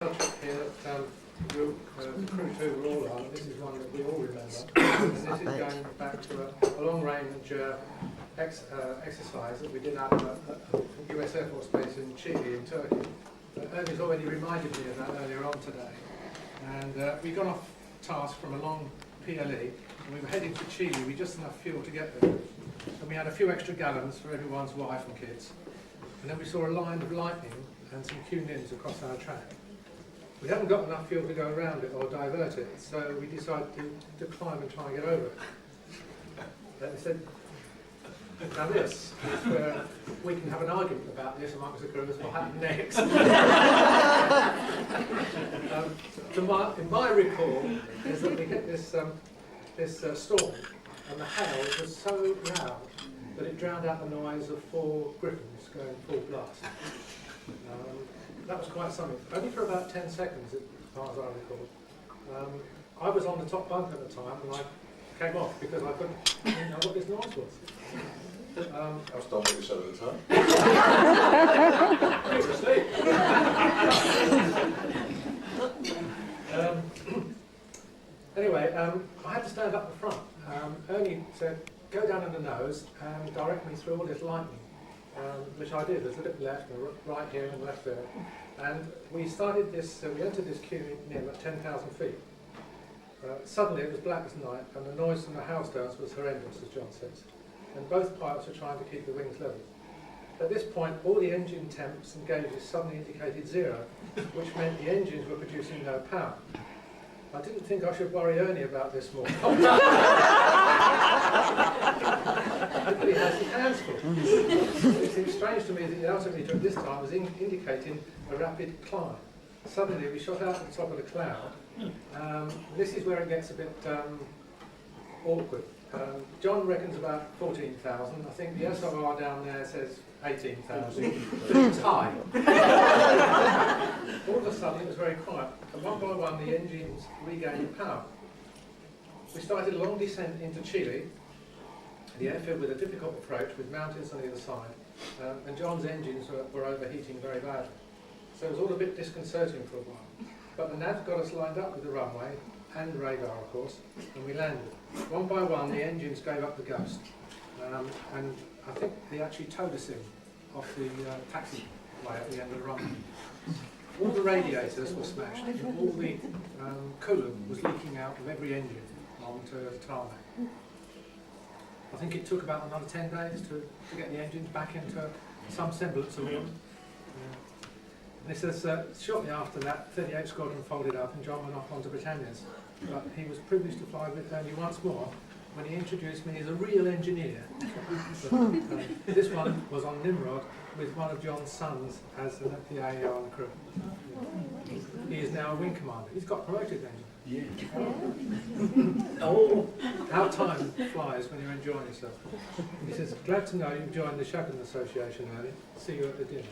Here that crew two were all on. This is one that we all remember. And this is going back to a long-range exercise that we did out of a US Air Force base in Cigli in Turkey. Ernie's already reminded me of that earlier on today. And we got off task from a long PLE, and we were heading to Cigli with just enough fuel to get there. And we had a few extra gallons for everyone's wife and kids. And then we saw a line of lightning and some cuneiforms across our track. We haven't got enough fuel to go around it or divert it, so we decided to climb and try and get over it. And we said, now this is where we can have an argument about this amongst the crew as what happened next. In my recall is that we hit this storm, and the hail was so loud that it drowned out the noise of 4 griffins going full blast. That was quite something. Only for about 10 seconds, as far as I recall. I was on the top bunk at the time, and I came off because I didn't know what this noise was. I was not really so at the time. I was asleep. Anyway, I had to stand up the front. Ernie said, go down in the nose and direct me through all this lightning. Which I did. There's a little left and right here and left there. And we started this, we entered this queue near about 10,000 feet. Suddenly it was black as night, and the noise from the hailstones was horrendous, as John says. And both pilots were trying to keep the wings level. At this point, all the engine temps and gauges suddenly indicated 0, which meant the engines were producing no power. I didn't think I should worry Ernie about this more. He has his hands full. It seems strange to me that the altimeter at this time was indicating a rapid climb. Suddenly we shot out at the top of the cloud. This is where it gets a bit awkward. John reckons about 14,000. I think the SOR down there says 18,000. It's high. All of a sudden it was very quiet. And one by one the engines regained power. We started a long descent into Cigli, the airfield with a difficult approach with mountains on either side, and John's engines were overheating very badly. So it was all a bit disconcerting for a while. But the nav got us lined up with the runway, and radar of course, and we landed. One by one the engines gave up the ghost, and I think they actually towed us in off the taxiway at the end of the runway. All the radiators were smashed, and all the coolant was leaking out of every engine onto the tarmac. I think it took about another 10 days to get the engines back into some semblance of order. And it says shortly after that, 38 Squadron folded up and John went off onto Britannia's. But he was privileged to fly with Ernie once more when he introduced me as a real engineer. This one was on Nimrod with one of John's sons as an FPA on the crew. He is now a wing commander. He's got promoted then. Yeah. Oh, how time flies when you're enjoying yourself. He says, glad to know you've joined the Shogun Association, Ernie. See you at the dinner.